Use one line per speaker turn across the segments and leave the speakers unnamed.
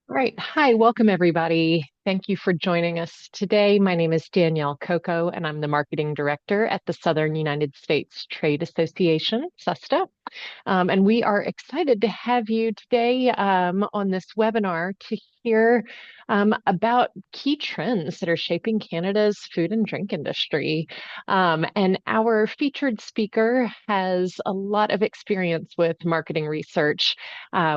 All right. Hi, welcome everybody. Thank you for joining us today. My name is Danielle Coco, and I'm the marketing director at the Southern United States Trade Association, SUSTA. And we are excited to have you today on this webinar to hear about key trends that are shaping Canada's food and drink industry. And our featured speaker has a lot of experience with marketing research.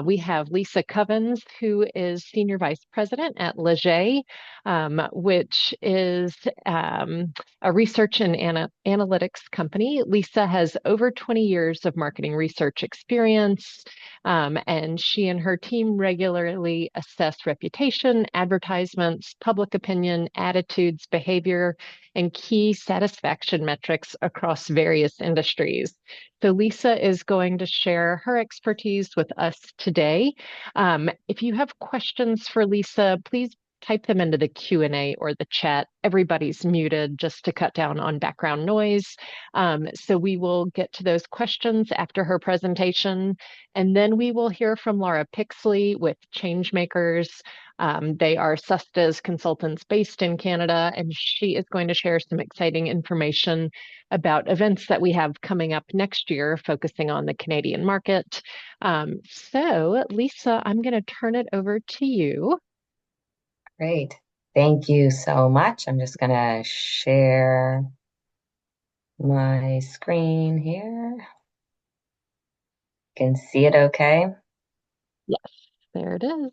We have Lisa Covens, who is Senior Vice President at Leger, which is a research and analytics company. Lisa has over 20 years of marketing research experience, and she and her team regularly assess reputation, advertisements, public opinion, attitudes, behavior, and key satisfaction metrics across various industries. So Lisa is going to share her expertise with us today. If you have questions for Lisa, please type them into the Q&A or the chat. Everybody's muted just to cut down on background noise. So we will get to those questions after her presentation. And then we will hear from Laura Pixley with Changemakers. They are SUSTA's consultants based in Canada, and she is going to share some exciting information about events that we have coming up next year, focusing on the Canadian market. So Lisa, I'm going to turn it over to you.
Great. Thank you so much. I'm just going to share my screen here. You can see it okay?
Yes, there it is.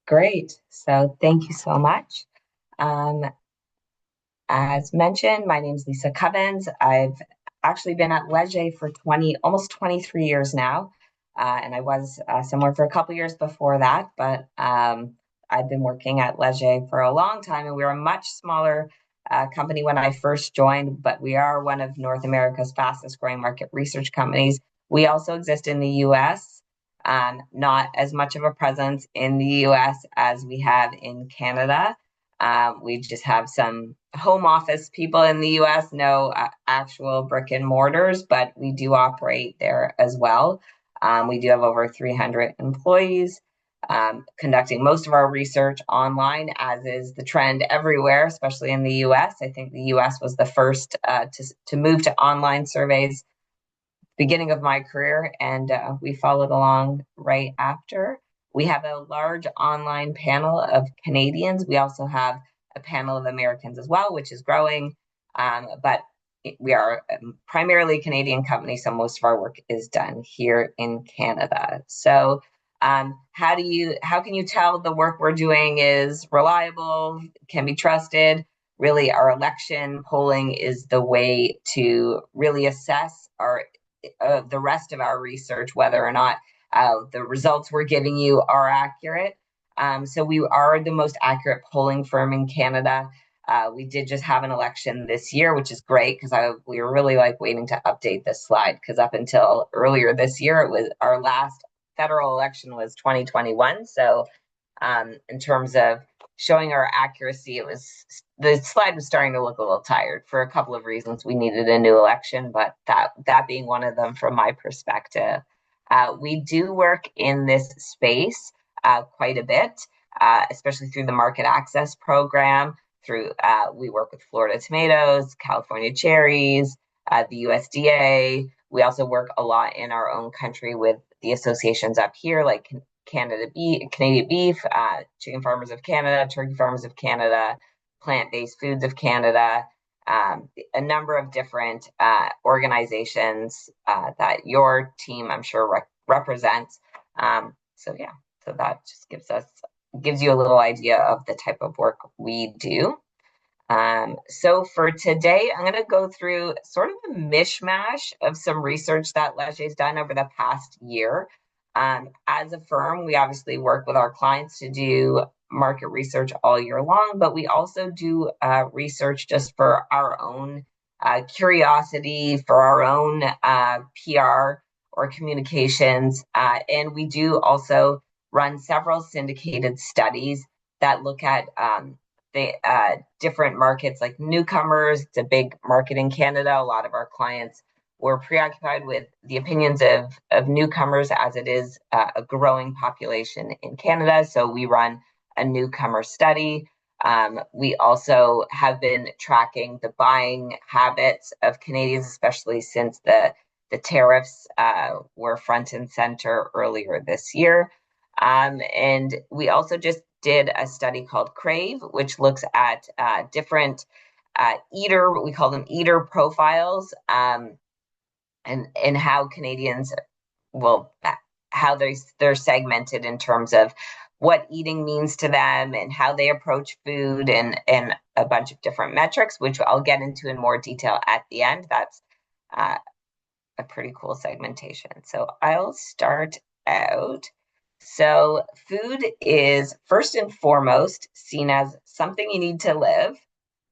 Great. So thank you so much. Um, as mentioned, my name is Lisa Covens. I've actually been at Leger for almost 23 years now. And I was somewhere for a couple years before that, but I've been working at Leger for a long time, and we were a much smaller company when I first joined, but we are one of North America's fastest growing market research companies. We also exist in the US, not as much of a presence in the US as we have in Canada. We just have some home office people in the US, no actual brick and mortars, but we do operate there as well. We do have over 300 employees conducting most of our research online, as is the trend everywhere, especially in the US. I think the US was the first to move to online surveys beginning of my career, and we followed along right after. We have a large online panel of Canadians. We also have a panel of Americans as well, which is growing. But we are primarily a Canadian company, so most of our work is done here in Canada. So how can you tell the work we're doing is reliable, can be trusted? Really, our election polling is the way to really assess the rest of our research, whether or not the results we're giving you are accurate. So we are the most accurate polling firm in Canada. We did just have an election this year, which is great because we were really waiting to update this slide, because up until earlier this year, it was our last federal election was 2021. So in terms of showing our accuracy, the slide was starting to look a little tired for a couple of reasons. We needed a new election, but that being one of them from my perspective. We do work in this space quite a bit, especially through the market access program. We work with Florida tomatoes, California cherries, the USDA. We also work a lot in our own country with the associations up here, like Canadian Beef, Chicken Farmers of Canada, Turkey Farmers of Canada, Plant-Based Foods of Canada, a number of different organizations that your team, I'm sure, represents. So that just gives you a little idea of the type of work we do. So for today, I'm going to go through sort of a mishmash of some research that Leger's done over the past year. As a firm, we obviously work with our clients to do market research all year long, but we also do research just for our own curiosity, for our own PR or communications. And we do also run several syndicated studies that look at the different markets like newcomers. It's a big market in Canada. A lot of our clients we're preoccupied with the opinions of newcomers, as it is a growing population in Canada. So we run a newcomer study. We also have been tracking the buying habits of Canadians, especially since the tariffs were front and center earlier this year. And we also just did a study called Crave, which looks at different we call them eater profiles, and how Canadians how they're segmented in terms of what eating means to them and how they approach food, and a bunch of different metrics, which I'll get into in more detail at the end. That's a pretty cool segmentation. So I'll start out. So food is first and foremost seen as something you need to live,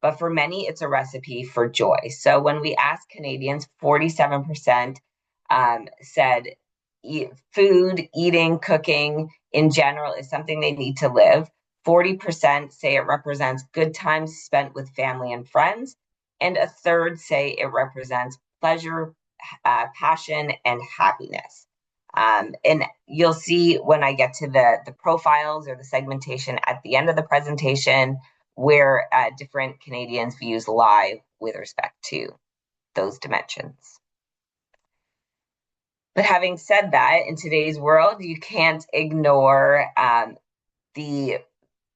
but for many, it's a recipe for joy. So when we asked Canadians, 47% said food, eating, cooking in general is something they need to live. 40% say it represents good times spent with family and friends, and a third say it represents pleasure, passion, and happiness. And you'll see when I get to the profiles or the segmentation at the end of the presentation where different Canadians' views lie with respect to those dimensions. But having said that, in today's world, you can't ignore the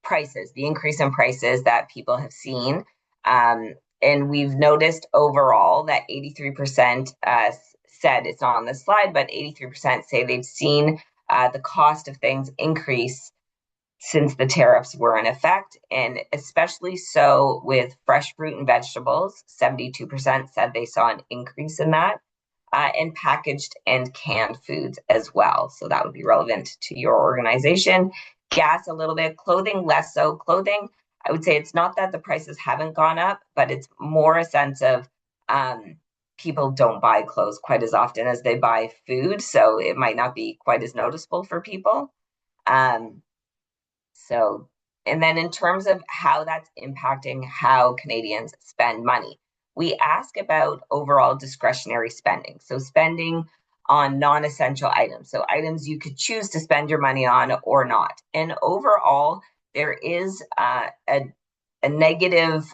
prices, the increase in prices that people have seen. And we've noticed overall that 83% said, it's not on this slide, but 83% say they've seen the cost of things increase since the tariffs were in effect, and especially so with fresh fruit and vegetables. 72% said they saw an increase in that, and packaged and canned foods as well. So that would be relevant to your organization. Gas a little bit, clothing less so. Clothing, I would say it's not that the prices haven't gone up, but it's more a sense of people don't buy clothes quite as often as they buy food, so it might not be quite as noticeable for people. And then in terms of how that's impacting how Canadians spend money, we ask about overall discretionary spending. So spending on non-essential items. So items you could choose to spend your money on or not. And overall, there is a negative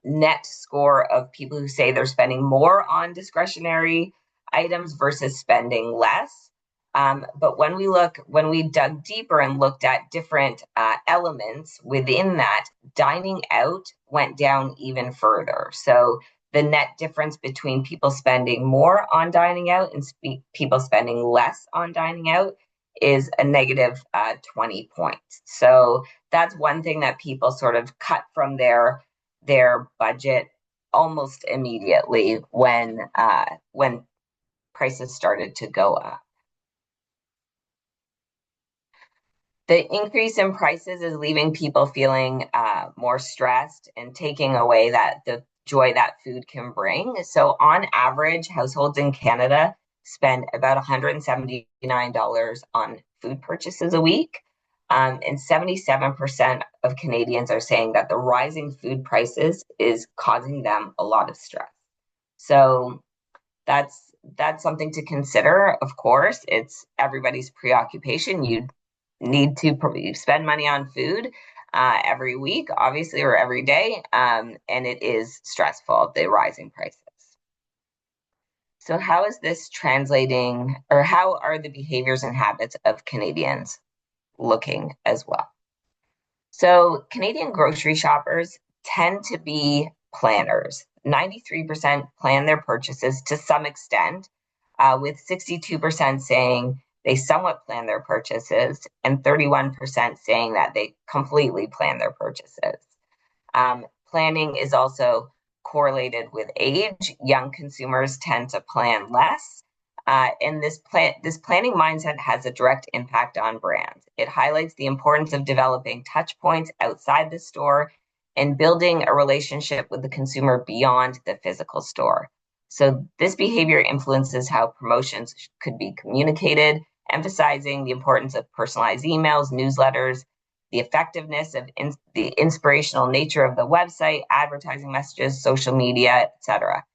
net score of people who say they're spending more on discretionary items versus spending less. But when we dug deeper and looked at different elements within that, dining out went down even further. So the net difference between people spending more on dining out and people spending less on dining out is a negative 20 points. So that's one thing that people sort of cut from their budget almost immediately when prices started to go up. The increase in prices is leaving people feeling more stressed and taking away the joy that food can bring. So on average, households in Canada spend about $179 on food purchases a week. And 77% of Canadians are saying that the rising food prices is causing them a lot of stress. So that's something to consider. Of course, it's everybody's preoccupation. You need to spend money on food every week, obviously, or every day, and it is stressful, the rising prices. So how is this translating, or how are the behaviors and habits of Canadians looking as well? So Canadian grocery shoppers tend to be planners. 93% plan their purchases to some extent, with 62% saying they somewhat plan their purchases, and 31% saying that they completely plan their purchases. Planning is also correlated with age. Young consumers tend to plan less. And this planning mindset has a direct impact on brands. It highlights the importance of developing touch points outside the store and building a relationship with the consumer beyond the physical store. So this behavior influences how promotions could be communicated, emphasizing the importance of personalized emails, newsletters, the effectiveness of the inspirational nature of the website, advertising messages, social media, etc.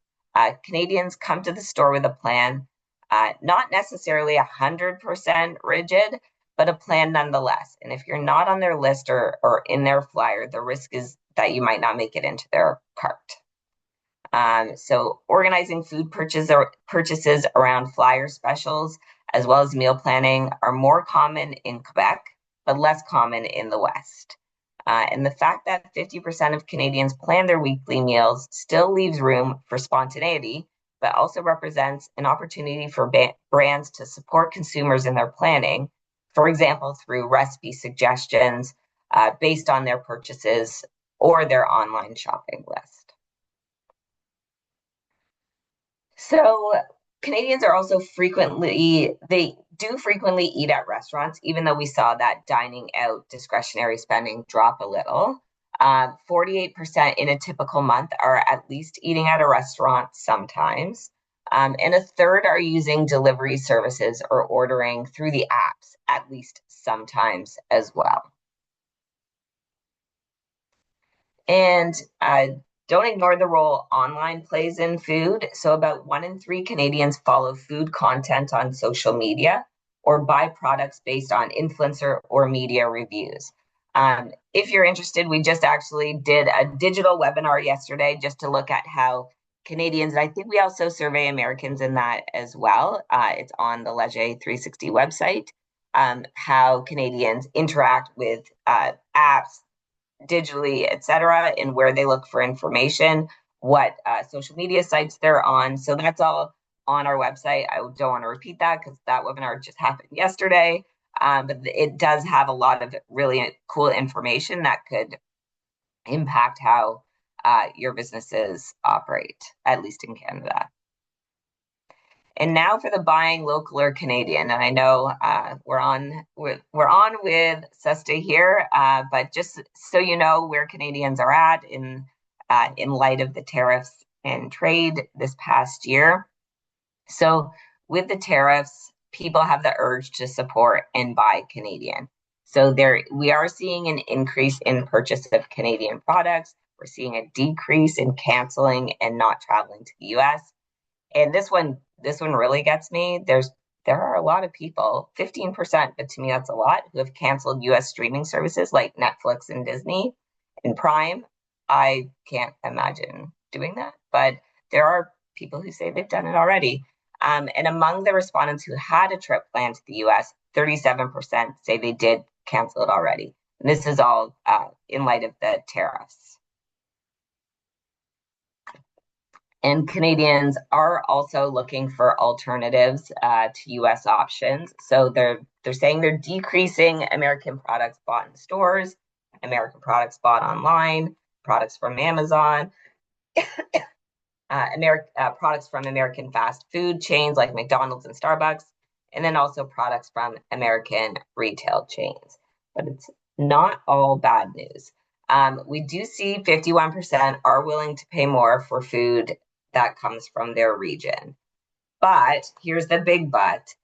Canadians come to the store with a plan, not necessarily 100% rigid, but a plan nonetheless. And if you're not on their list or in their flyer, the risk is that you might not make it into their cart. So organizing food purchases around flyer specials as well as meal planning are more common in Quebec, but less common in the West. And the fact that 50% of Canadians plan their weekly meals still leaves room for spontaneity, but also represents an opportunity for brands to support consumers in their planning, for example, through recipe suggestions based on their purchases or their online shopping list. So Canadians are also they do frequently eat at restaurants, even though we saw that dining out discretionary spending drop a little. 48% in a typical month are at least eating at a restaurant sometimes. And a third are using delivery services or ordering through the apps at least sometimes as well. And don't ignore the role online plays in food. So about 1 in 3 Canadians follow food content on social media or buy products based on influencer or media reviews. If you're interested, we just actually did a digital webinar yesterday just to look at how Canadians, and I think we also survey Americans in that as well. It's on the Leger 360 website, how Canadians interact with apps, digitally, etc., and where they look for information, what social media sites they're on. So that's all on our website. I don't want to repeat that because that webinar just happened yesterday. But it does have a lot of really cool information that could impact how your businesses operate, at least in Canada. And now for the buying local or Canadian. And I know we're on with SUSTA here, but just so you know where Canadians are at in light of the tariffs and trade this past year. So with the tariffs, people have the urge to support and buy Canadian. So we are seeing an increase in purchase of Canadian products. We're seeing a decrease in canceling and not traveling to the US. And this one really gets me. There are a lot of people, 15%, but to me that's a lot, who have canceled US streaming services like Netflix and Disney and Prime. I can't imagine doing that, but there are people who say they've done it already. And among the respondents who had a trip planned to the US, 37% say they did cancel it already. And this is all in light of the tariffs. And Canadians are also looking for alternatives to US options. So they're saying they're decreasing American products bought in stores, American products bought online, products from Amazon, products from American fast food chains like McDonald's and Starbucks, and then also products from American retail chains. But it's not all bad news. We do see 51% are willing to pay more for food that comes from their region. But here's the big but.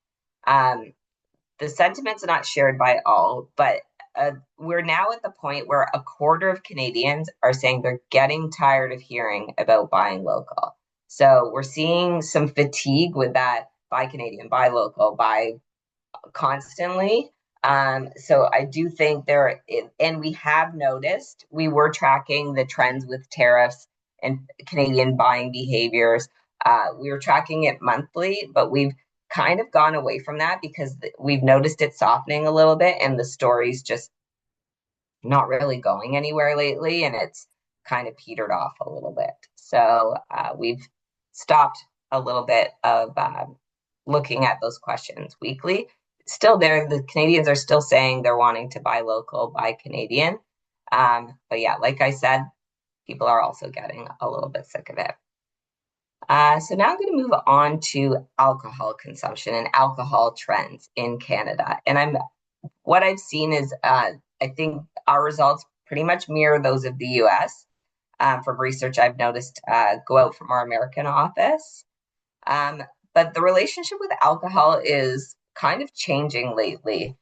The sentiment's not shared by all, but we're now at the point where a quarter of Canadians are saying they're getting tired of hearing about buying local. So we're seeing some fatigue with that buy Canadian, buy local, buy constantly. So I do think and we have noticed, we were tracking the trends with tariffs and Canadian buying behaviors. We were tracking it monthly, but we've kind of gone away from that because we've noticed it softening a little bit and the story's just not really going anywhere lately, and it's kind of petered off a little bit. So we've stopped a little bit of looking at those questions weekly. Still there, the Canadians are still saying they're wanting to buy local, buy Canadian. But yeah, like I said, people are also getting a little bit sick of it. So now I'm going to move on to alcohol consumption and alcohol trends in Canada. And what I've seen is I think our results pretty much mirror those of the US. From research I've noticed go out from our American office. But the relationship with alcohol is kind of changing lately.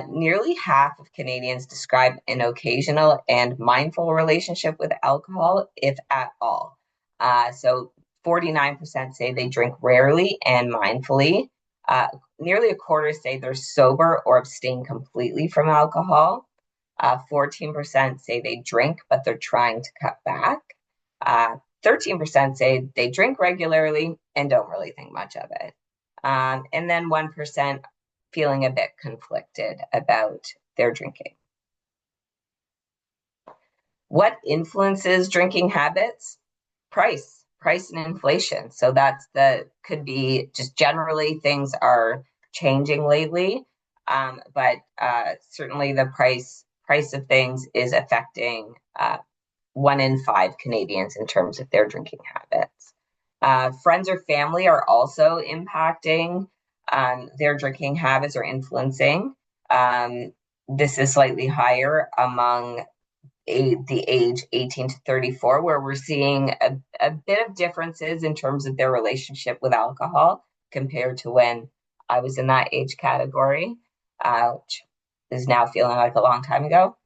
Nearly half of Canadians describe an occasional and mindful relationship with alcohol, if at all. So 49% say they drink rarely and mindfully. Nearly a quarter say they're sober or abstain completely from alcohol. 14% say they drink, but they're trying to cut back. 13% say they drink regularly and don't really think much of it. And then 1% feeling a bit conflicted about their drinking. What influences drinking habits? Price and inflation. So could be just generally things are changing lately, but certainly the price of things is affecting 1 in 5 Canadians in terms of their drinking habits. Friends or family are also impacting their drinking habits or influencing. This is slightly higher among the age 18 to 34, where we're seeing a bit of differences in terms of their relationship with alcohol compared to when I was in that age category, which is now feeling like a long time ago.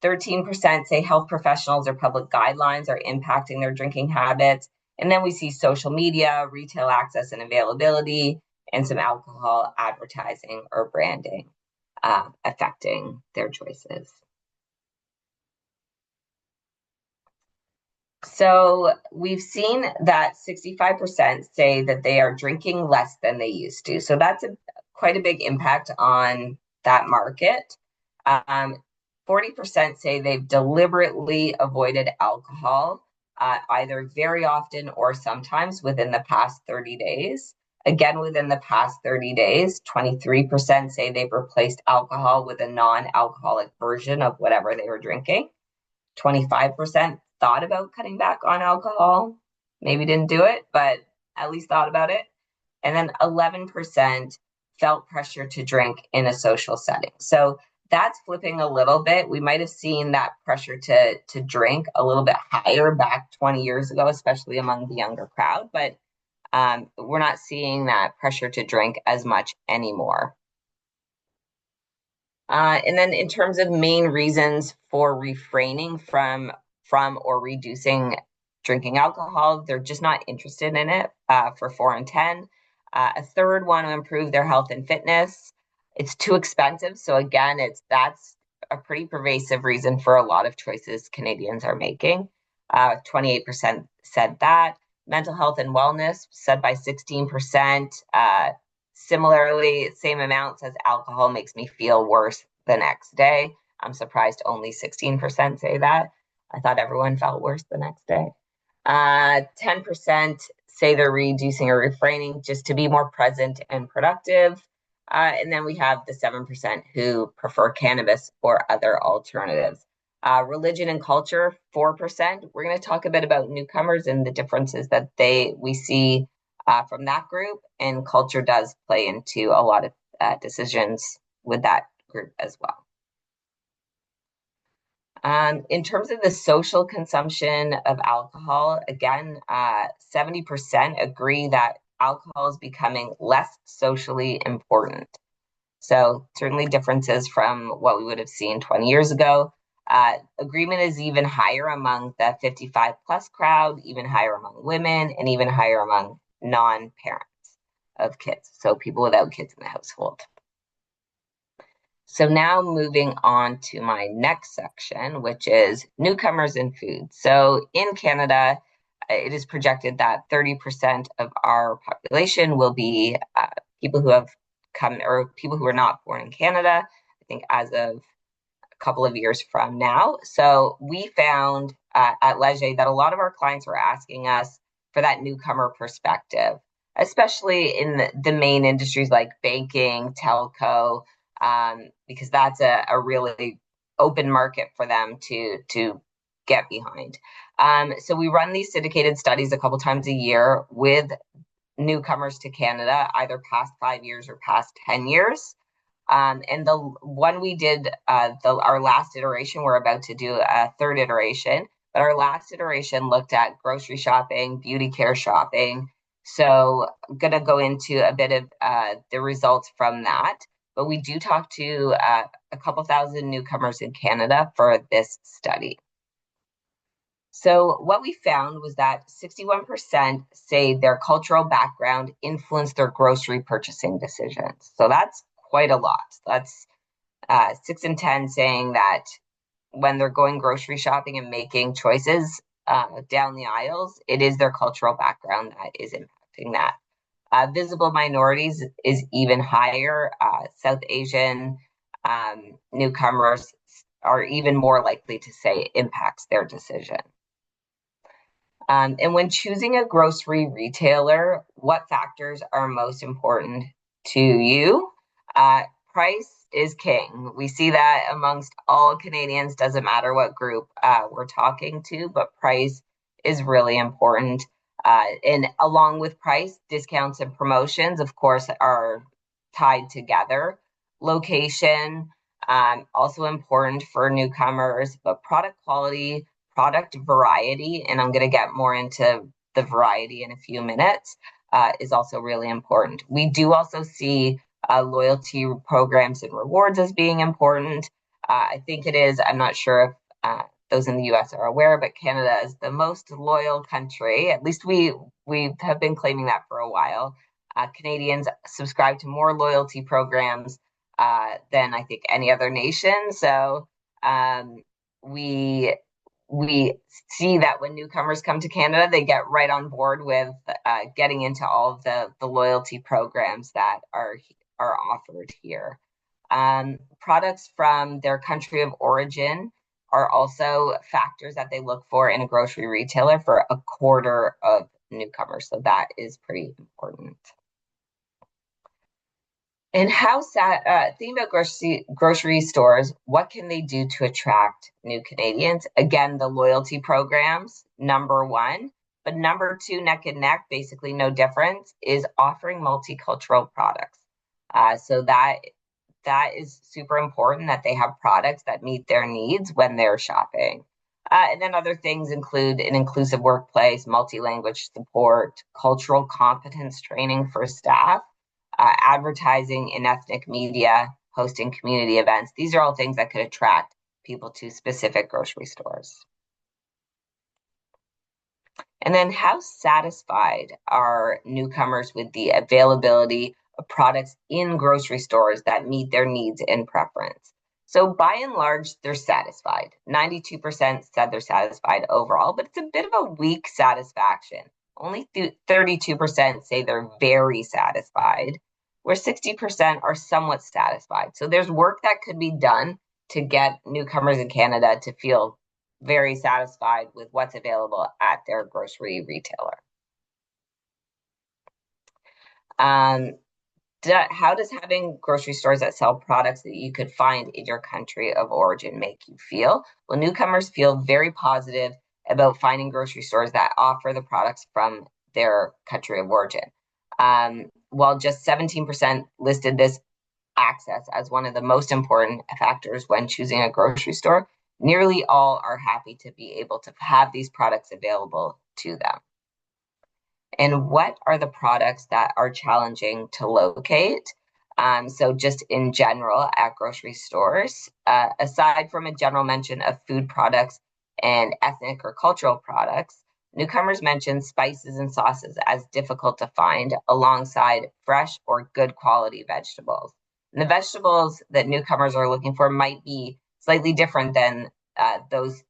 13% say health professionals or public guidelines are impacting their drinking habits. And then we see social media, retail access and availability, and some alcohol advertising or branding affecting their choices. So we've seen that 65% say that they are drinking less than they used to. So that's quite a big impact on that market. 40% say they've deliberately avoided alcohol, either very often or sometimes within the past 30 days. Again, within the past 30 days, 23% say they've replaced alcohol with a non-alcoholic version of whatever they were drinking. 25% thought about cutting back on alcohol, maybe didn't do it, but at least thought about it. And then 11% felt pressure to drink in a social setting. So that's flipping a little bit. We might have seen that pressure to drink a little bit higher back 20 years ago, especially among the younger crowd, but we're not seeing that pressure to drink as much anymore. And then in terms of main reasons for refraining from or reducing drinking alcohol, they're just not interested in it for 4 and 10. A third want to improve their health and fitness. It's too expensive. So again, that's a pretty pervasive reason for a lot of choices Canadians are making. 28% said that. Mental health and wellness said by 16%. Similarly, same amount says alcohol makes me feel worse the next day. I'm surprised only 16% say that. I thought everyone felt worse the next day. 10% say they're reducing or refraining just to be more present and productive. And then we have the 7% who prefer cannabis or other alternatives. Religion and culture, 4%. We're going to talk a bit about newcomers and the differences that we see from that group. And culture does play into a lot of decisions with that group as well. In terms of the social consumption of alcohol, again, 70% agree that alcohol is becoming less socially important. So certainly differences from what we would have seen 20 years ago. Agreement is even higher among the 55 plus crowd, even higher among women, and even higher among non-parents of kids. So people without kids in the household. So now moving on to my next section, which is newcomers in food. So in Canada, it is projected that 30% of our population will be people who have come or people who are not born in Canada, I think as of a couple of years from now. So we found at Leger that a lot of our clients were asking us for that newcomer perspective, especially in the main industries like banking, telco, because that's a really open market for them to get behind. So we run these syndicated studies a couple times a year with newcomers to Canada, either past 5 years or past 10 years. And the one we did, our last iteration, we're about to do a third iteration, but our last iteration looked at grocery shopping, beauty care shopping. So I'm going to go into a bit of the results from that. But we do talk to a couple thousand newcomers in Canada for this study. So what we found was that 61% say their cultural background influenced their grocery purchasing decisions. So that's quite a lot. That's 6 in 10 saying that when they're going grocery shopping and making choices down the aisles, it is their cultural background that is impacting that. Visible minorities is even higher. South Asian newcomers are even more likely to say it impacts their decision. And when choosing a grocery retailer, what factors are most important to you? Price is king. We see that amongst all Canadians, doesn't matter what group we're talking to, but price is really important. And along with price, discounts and promotions, of course, are tied together. Location, also important for newcomers, but product quality, product variety, and I'm going to get more into the variety in a few minutes, is also really important. We do also see loyalty programs and rewards as being important. I think it is, I'm not sure if those in the US are aware, but Canada is the most loyal country. At least we have been claiming that for a while. Canadians subscribe to more loyalty programs than I think any other nation. So we we see that when newcomers come to Canada, they get right on board with getting into all of the loyalty programs that are offered here. Products from their country of origin are also factors that they look for in a grocery retailer for a quarter of newcomers. So that is pretty important. And how thinking about grocery stores, what can they do to attract new Canadians? Again, the loyalty programs, number one. But number two, neck and neck, basically no difference, is offering multicultural products. So that is super important that they have products that meet their needs when they're shopping. And then other things include an inclusive workplace, multi-language support, cultural competence training for staff, advertising in ethnic media, hosting community events. These are all things that could attract people to specific grocery stores. And then how satisfied are newcomers with the availability of products in grocery stores that meet their needs and preference? So by and large, they're satisfied. 92% said they're satisfied overall, but it's a bit of a weak satisfaction. Only 32% say they're very satisfied, where 60% are somewhat satisfied. So there's work that could be done to get newcomers in Canada to feel very satisfied with what's available at their grocery retailer. How does having grocery stores that sell products that you could find in your country of origin make you feel? Well, newcomers feel very positive about finding grocery stores that offer the products from their country of origin. While just 17% listed this access as one of the most important factors when choosing a grocery store, nearly all are happy to be able to have these products available to them. And what are the products that are challenging to locate? So just in general at grocery stores, aside from a general mention of food products and ethnic or cultural products, newcomers mention spices and sauces as difficult to find alongside fresh or good quality vegetables. And the vegetables that newcomers are looking for might be slightly different than those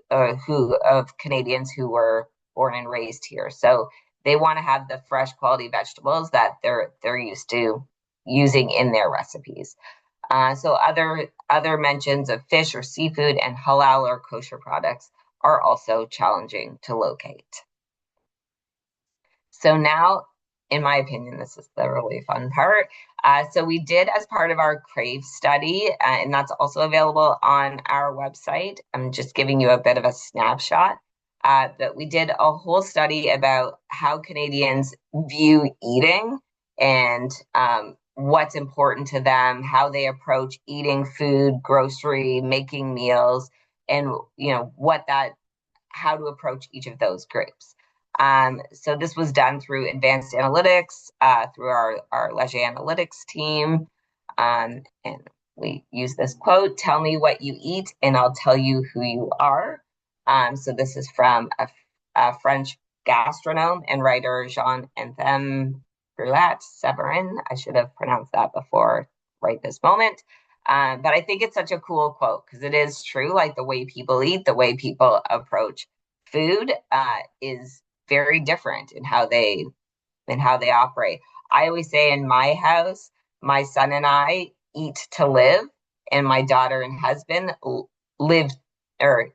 of Canadians who were born and raised here. So they want to have the fresh quality vegetables that they're used to using in their recipes. So other mentions of fish or seafood and halal or kosher products are also challenging to locate. So now, in my opinion, this is the really fun part. So we did, as part of our CRAVE study, and that's also available on our website. I'm just giving you a bit of a snapshot. But we did a whole study about how Canadians view eating and what's important to them, how they approach eating food, grocery, making meals, and how to approach each of those groups. So this was done through advanced analytics, through our Leger Analytics team. And we use this quote, "Tell me what you eat and I'll tell you who you are." So this is from a French gastronome and writer Jean-Anthem Brouat-Severin. I should have pronounced that before right this moment. But I think it's such a cool quote because it is true. Like the way people eat, the way people approach food is very different in how they operate. I always say in my house, my son and I eat to live, and my daughter and husband live or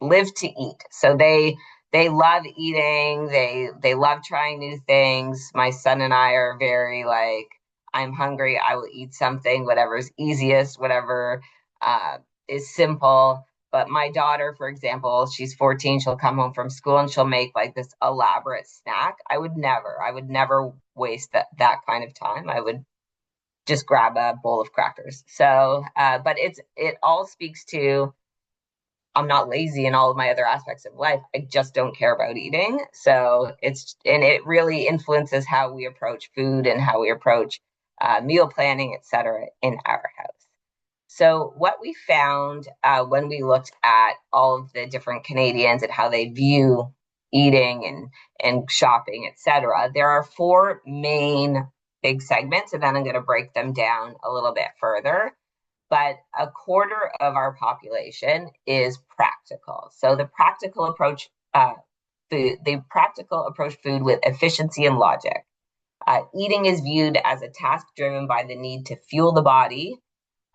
live to eat. So they love eating. They love trying new things. My son and I are very like, I'm hungry. I will eat something, whatever's easiest, whatever is simple. But my daughter, for example, she's 14. She'll come home from school and she'll make like this elaborate snack. I would never waste that kind of time. I would just grab a bowl of crackers. So, but it all speaks to I'm not lazy in all of my other aspects of life. I just don't care about eating. So and it really influences how we approach food and how we approach meal planning, et cetera, in our house. So what we found when we looked at all of the different Canadians and how they view eating and shopping, et cetera, there are four main big segments, and then I'm going to break them down a little bit further. But a quarter of our population is practical. So the practical approach food with efficiency and logic. Eating is viewed as a task driven by the need to fuel the body,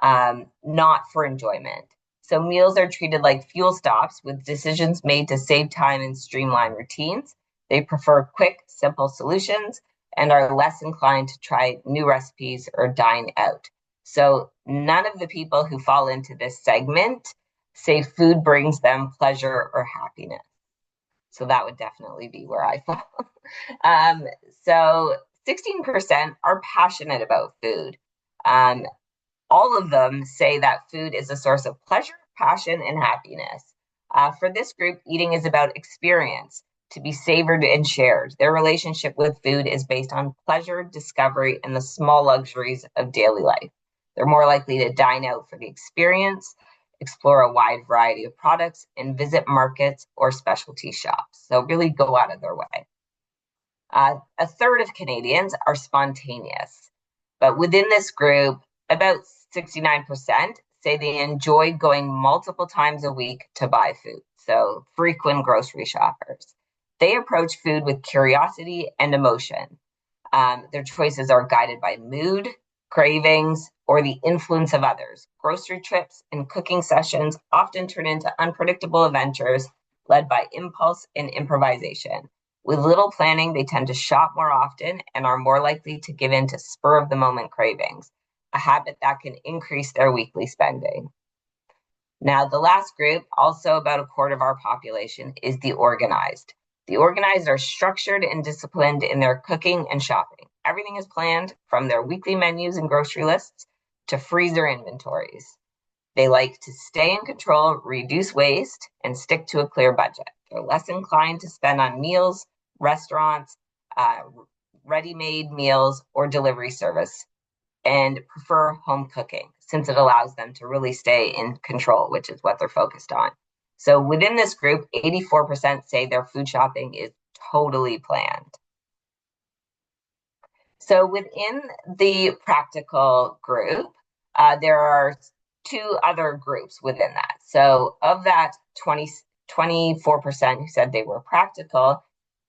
not for enjoyment. So meals are treated like fuel stops with decisions made to save time and streamline routines. They prefer quick, simple solutions and are less inclined to try new recipes or dine out. So none of the people who fall into this segment say food brings them pleasure or happiness. So that would definitely be where I fall. So 16% are passionate about food. All of them say that food is a source of pleasure, passion, and happiness. For this group, eating is about experience, to be savored and shared. Their relationship with food is based on pleasure, discovery, and the small luxuries of daily life. They're more likely to dine out for the experience, explore a wide variety of products, and visit markets or specialty shops. So really go out of their way. A third of Canadians are spontaneous, but within this group, about 69% say they enjoy going multiple times a week to buy food. So frequent grocery shoppers. They approach food with curiosity and emotion. Their choices are guided by mood, cravings, or the influence of others. Grocery trips and cooking sessions often turn into unpredictable adventures led by impulse and improvisation. With little planning, they tend to shop more often and are more likely to give in to spur of the moment cravings, a habit that can increase their weekly spending. Now, the last group, also about a quarter of our population, is the organized. The organized are structured and disciplined in their cooking and shopping. Everything is planned from their weekly menus and grocery lists to freezer inventories. They like to stay in control, reduce waste, and stick to a clear budget. They're less inclined to spend on meals, restaurants, ready-made meals, or delivery service, and prefer home cooking since it allows them to really stay in control, which is what they're focused on. So within this group, 84% say their food shopping is totally planned. So within the practical group, there are two other groups within that. So of that 24% who said they were practical,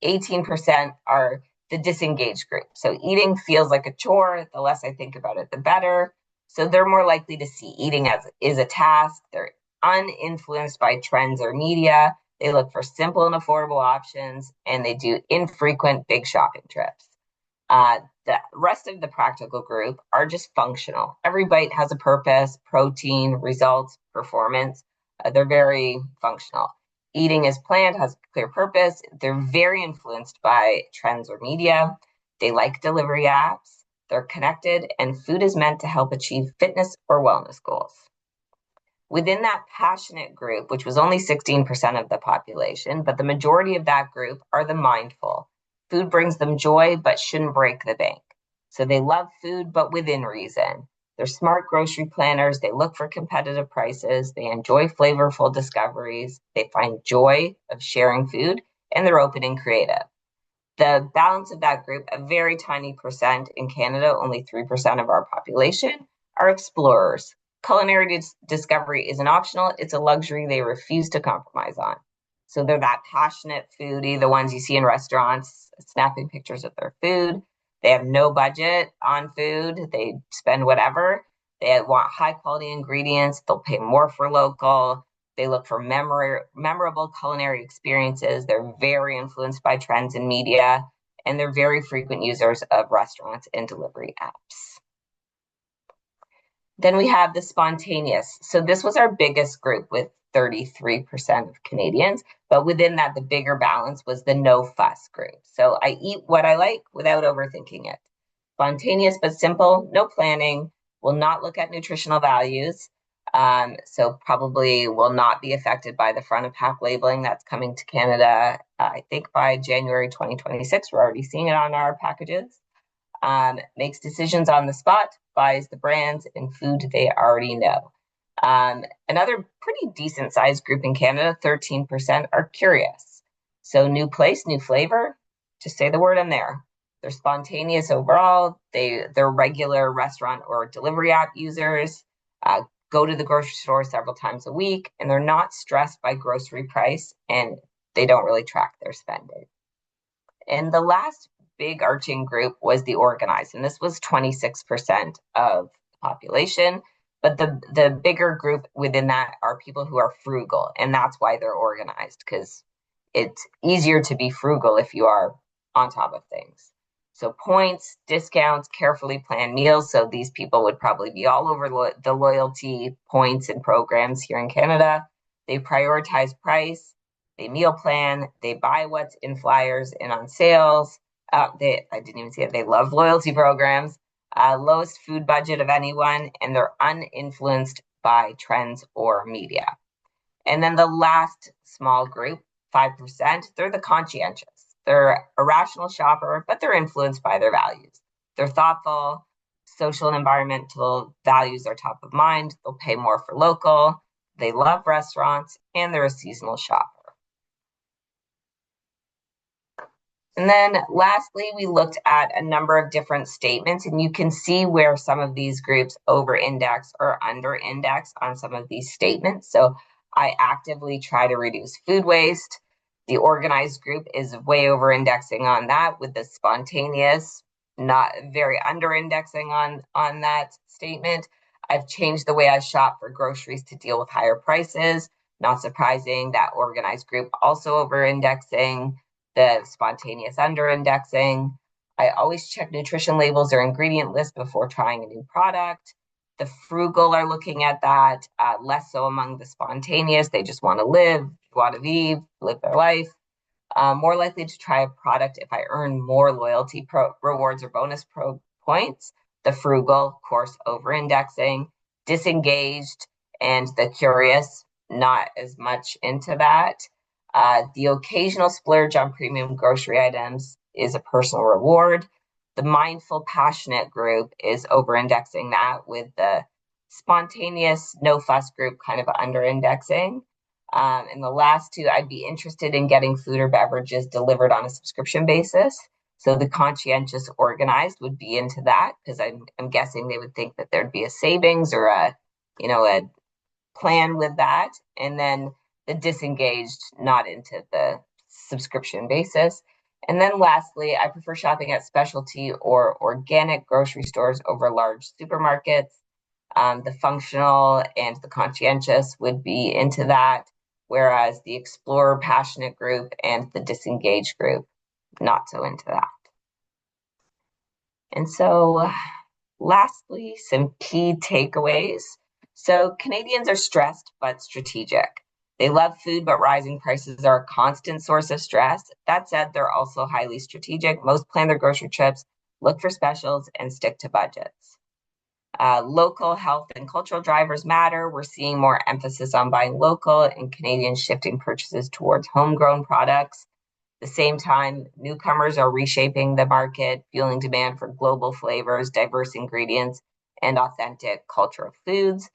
18% are the disengaged group. So eating feels like a chore. The less I think about it, the better. So they're more likely to see eating as is a task. They're uninfluenced by trends or media. They look for simple and affordable options, and they do infrequent big shopping trips. The rest of the practical group are just functional. Every bite has a purpose, protein, results, performance. They're very functional. Eating is planned, has a clear purpose. They're very influenced by trends or media. They like delivery apps. They're connected, and food is meant to help achieve fitness or wellness goals. Within that passionate group, which was only 16% of the population, but the majority of that group are the mindful. Food brings them joy, but shouldn't break the bank. So they love food, but within reason. They're smart grocery planners. They look for competitive prices. They enjoy flavorful discoveries. They find joy of sharing food, and they're open and creative. The balance of that group, a very tiny percent in Canada, only 3% of our population, are explorers. Culinary discovery isn't optional, it's a luxury they refuse to compromise on. So they're that passionate foodie, the ones you see in restaurants, snapping pictures of their food. They have no budget on food, they spend whatever. They want high quality ingredients, they'll pay more for local. They look for memorable culinary experiences. They're very influenced by trends in media, and they're very frequent users of restaurants and delivery apps. Then we have the spontaneous. So this was our biggest group with 33% of Canadians, but within that, the bigger balance was the no fuss group. So I eat what I like without overthinking it. Spontaneous but simple, no planning, will not look at nutritional values. So probably will not be affected by the front of pack labeling that's coming to Canada. I think by January 2026, we're already seeing it on our packages. Makes decisions on the spot, buys the brands and food they already know. Another pretty decent sized group in Canada, 13%, are curious. So new place, new flavor, just say the word in there. They're spontaneous overall. They're regular restaurant or delivery app users. Go to the grocery store several times a week, and they're not stressed by grocery price, and they don't really track their spending. And the last big arching group was the organized, and this was 26% of the population. But the bigger group within that are people who are frugal, and that's why they're organized, because it's easier to be frugal if you are on top of things. So points, discounts, carefully planned meals. So these people would probably be all over the loyalty points and programs here in Canada. They prioritize price, they meal plan, they buy what's in flyers and on sales. I didn't even say it. They love loyalty programs, lowest food budget of anyone, and they're uninfluenced by trends or media. And then the last small group, 5%, they're the conscientious. They're a rational shopper, but they're influenced by their values. They're thoughtful, social and environmental values are top of mind. They'll pay more for local. They love restaurants, and they're a seasonal shopper. And then lastly, we looked at a number of different statements, and you can see where some of these groups over-index or under-index on some of these statements. So I actively try to reduce food waste. The organized group is way over-indexing on that, with the spontaneous not very under-indexing on that statement. I've changed the way I shop for groceries to deal with higher prices. Not surprising, that organized group also over-indexing, the spontaneous under-indexing. I always check nutrition labels or ingredient lists before trying a new product. The frugal are looking at that, less so among the spontaneous. They just want to live, joie de vivre, live their life. More likely to try a product if I earn more loyalty rewards or bonus points. The frugal, of course, over-indexing. Disengaged and the curious, not as much into that. The occasional splurge on premium grocery items is a personal reward. The mindful, passionate group is over-indexing that, with the spontaneous, no fuss group kind of under-indexing. And the last two, I'd be interested in getting food or beverages delivered on a subscription basis. So the conscientious organized would be into that, because I'm guessing they would think that there'd be a savings or a plan with that. And then the disengaged, not into the subscription basis. And then lastly, I prefer shopping at specialty or organic grocery stores over large supermarkets. The functional and the conscientious would be into that, whereas the explorer passionate group and the disengaged group, not so into that. And so lastly, some key takeaways. So Canadians are stressed but strategic. They love food, but rising prices are a constant source of stress. That said, they're also highly strategic. Most plan their grocery trips, look for specials, and stick to budgets. Local health and cultural drivers matter. We're seeing more emphasis on buying local and Canadians shifting purchases towards homegrown products. At the same time, newcomers are reshaping the market, fueling demand for global flavors, diverse ingredients, and authentic cultural foods.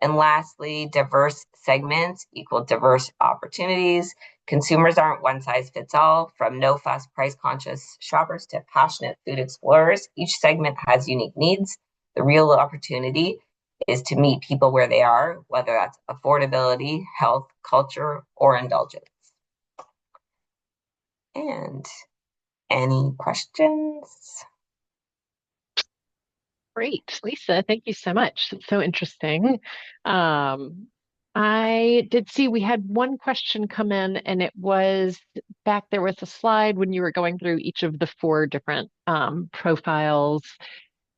And lastly, diverse segments equal diverse opportunities. Consumers aren't one size fits all, from no fuss, price conscious shoppers to passionate food explorers. Each segment has unique needs. The real opportunity is to meet people where they are, whether that's affordability, health, culture, or indulgence. And any questions?
Great, Lisa, thank you so much. It's so interesting. Um, I did see we had one question come in, and it was back there was a slide when you were going through each of the four different profiles,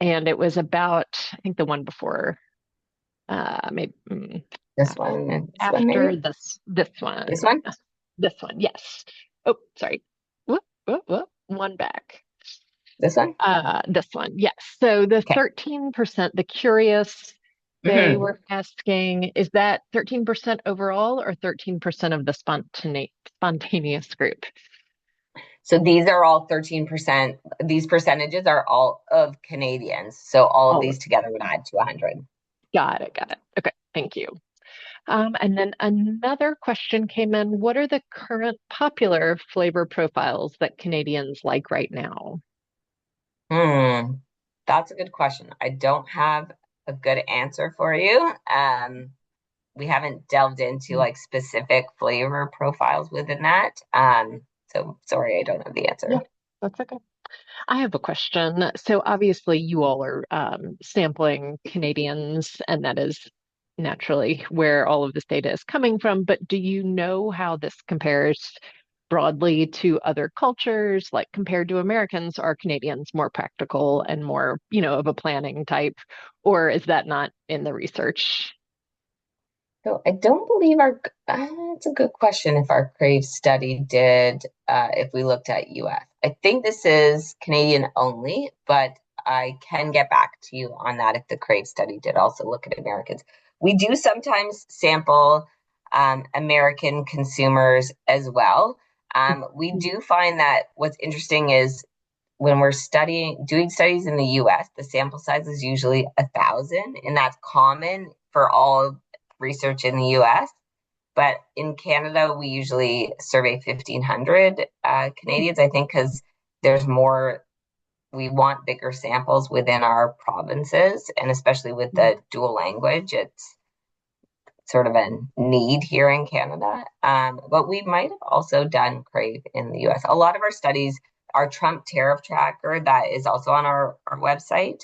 and it was about, I think the one before, maybe
This one,
after
maybe?
this one,
This one?
this one, yes. Oh, sorry. Whoop, whoop, whoop. One back.
This one?
This one, yes. So the
Okay.
13%, the curious, they
Mm-hmm.
were asking, is that 13% overall or 13% of the spontaneous group?
So these are all 13%. These percentages are all of Canadians. So all of
All
these
of,
together would add to 100.
got it, got it. Okay, thank you. And then another question came in. What are the current popular flavor profiles that Canadians like right now?
Hmm. That's a good question. I don't have a good answer for you. We haven't delved into like specific flavor profiles within that. So sorry, I don't have the
Yeah,
answer.
that's okay. I have a question. So obviously you all are sampling Canadians, and that is naturally where all of this data is coming from. But do you know how this compares broadly to other cultures? Like compared to Americans, are Canadians more practical and more, of a planning type, or is that not in the research?
So I don't believe it's a good question if our Crave study did, if we looked at US. I think this is Canadian only, but I can get back to you on that if the Crave study did also look at Americans. We do sometimes sample American consumers as well. We do find that what's interesting is when we're doing studies in the US, the sample size is usually 1,000, and that's common for all research in the US. But in Canada, we usually survey 1,500 Canadians, I think, because there's more, we want bigger samples within our provinces, and especially with the dual language, it's sort of a need here in Canada. But we might have also done Crave in the US. A lot of our studies, our Trump tariff tracker that is also on our website,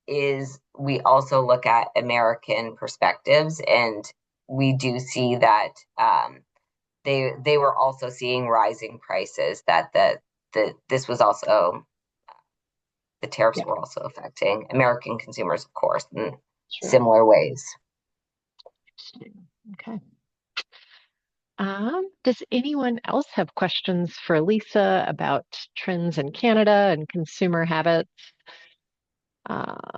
is we also look at American perspectives, and we do see that they were also seeing rising prices, that this was also the tariffs
Yeah,
were also affecting American consumers, of course, in
sure.
similar ways.
Okay. Does anyone else have questions for Lisa about trends in Canada and consumer habits? I'm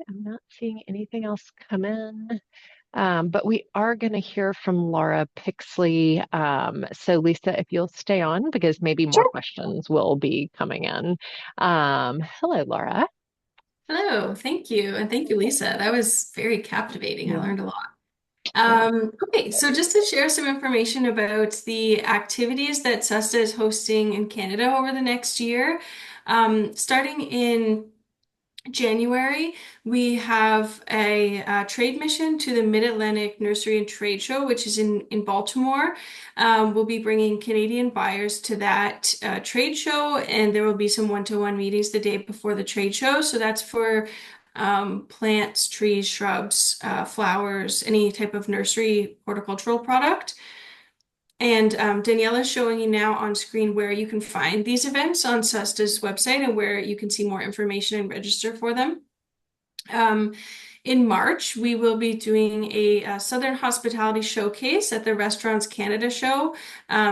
not seeing anything else come in, but we are going to hear from Laura Pixley. So, Lisa, if you'll stay on, because maybe more
Sure.
questions will be coming in. Hello, Laura.
Hello, thank you. And thank you, Lisa. That was very captivating. I
Yeah.
learned a lot.
Yeah.
Okay, so just to share some information about the activities that SUSTA is hosting in Canada over the next year. Starting in January, we have a trade mission to the Mid-Atlantic Nursery and Trade Show, which is in Baltimore. We'll be bringing Canadian buyers to that trade show, and there will be some one-to-one meetings the day before the trade show. So that's for plants, trees, shrubs, flowers, any type of nursery horticultural product. And Danielle is showing you now on screen where you can find these events on SUSTA's website and where you can see more information and register for them. In March, we will be doing a Southern Hospitality Showcase at the Restaurants Canada show.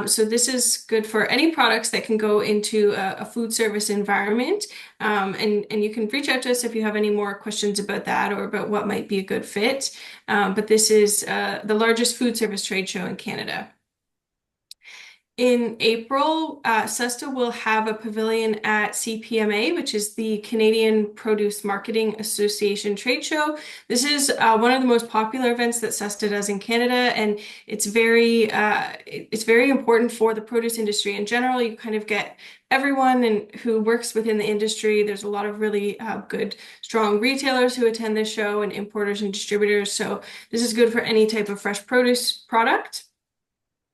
So this is good for any products that can go into a food service environment. And you can reach out to us if you have any more questions about that or about what might be a good fit. But this is the largest food service trade show in Canada. in April, SESTA will have a pavilion at CPMA, which is the Canadian Produce Marketing Association trade show. This is one of the most popular events that SESTA does in Canada, and it's very important for the produce industry in general. You kind of get everyone and who works within the industry. There's a lot of really good, strong retailers who attend this show and importers and distributors. So this is good for any type of fresh produce product.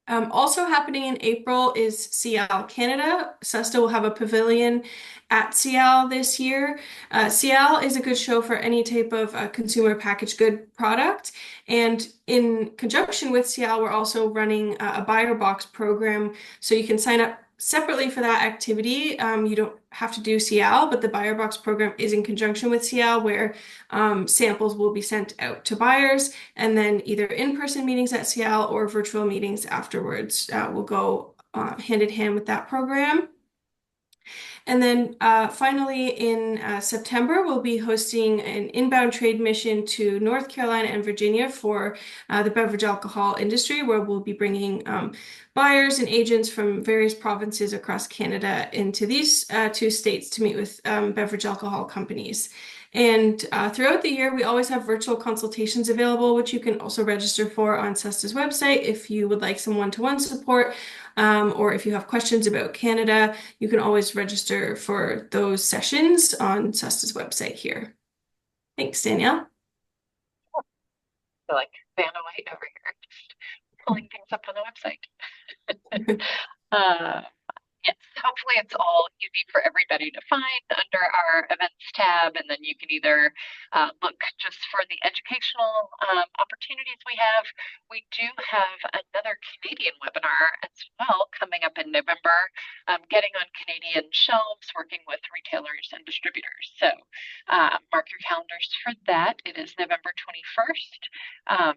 Also happening in April is Cial Canada. SESTA will have a pavilion at Cial this year. Cial is a good show for any type of consumer packaged good product. And in conjunction with Cial, we're also running a buyer box program. So you can sign up separately for that activity. You don't have to do Cial, but the buyer box program is in conjunction with Cial, where samples will be sent out to buyers, and then either in-person meetings at Cial or virtual meetings afterwards will go hand in hand with that program. And then finally, in September, we'll be hosting an inbound trade mission to North Carolina and Virginia for the beverage alcohol industry, where we'll be bringing buyers and agents from various provinces across Canada into these two states to meet with beverage alcohol companies. And throughout the year, we always have virtual consultations available, which you can also register for on SESTA's website if you would like some one-to-one support, or if you have questions about Canada, you can always register for those sessions on SESTA's website here. Thanks, Danielle.
I feel like Vanna White over here, just pulling things up on the website. Yes, hopefully it's all easy for everybody to find under our events tab, and then you can either look just for the educational opportunities we have. We do have another Canadian webinar as well coming up in November, getting on Canadian shelves, working with retailers and distributors. So mark your calendars for that. It is November 21st.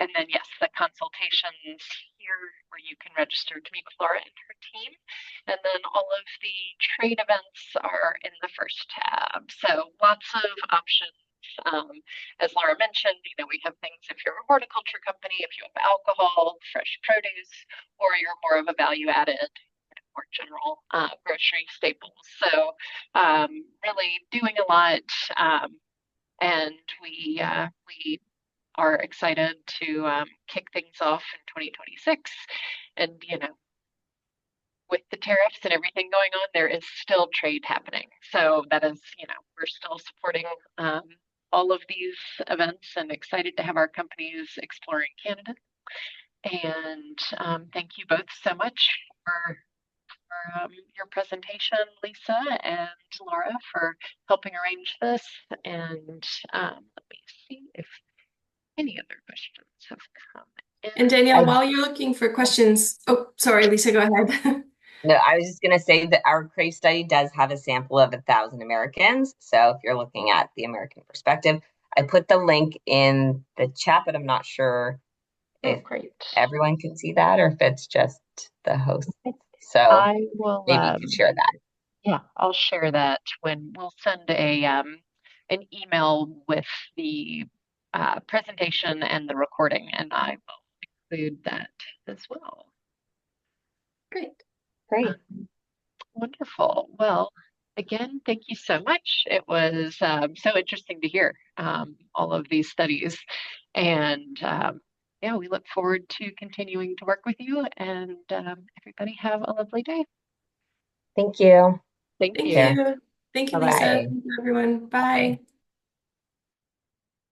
And then, yes, the consultations here where you can register to meet with Laura and her team. And then all of the trade events are in the first tab. So lots of options. As Laura mentioned, we have things if you're a horticulture company, if you have alcohol, fresh produce, or you're more of a value-added, more general grocery staples. So really doing a lot. And we are excited to kick things off in 2026. And, with the tariffs and everything going on, there is still trade happening. So that is, we're still supporting all of these events and excited to have our companies exploring Canada. And thank you both so much for your presentation, Lisa and Laura, for helping arrange this. And let me see if any other questions have come in.
And Danielle, while you're looking for questions, oh, sorry, Lisa, go ahead.
No, I was just going to say that our Crave study does have a sample of 1,000 Americans. So if you're looking at the American perspective, I put the link in the chat, but I'm not sure if everyone can see that or if it's just the host. So
I will
maybe you can share that.
Yeah, I'll share that when we'll send an email with the presentation and the recording, and I will include that as well.
Great.
Wonderful. Well, again, thank you so much. It was so interesting to hear all of these studies, and yeah, we look forward to continuing to work with you, and everybody have a lovely day.
Thank you.
Thank you.
Thank you, Lisa. Thank you, everyone. Bye.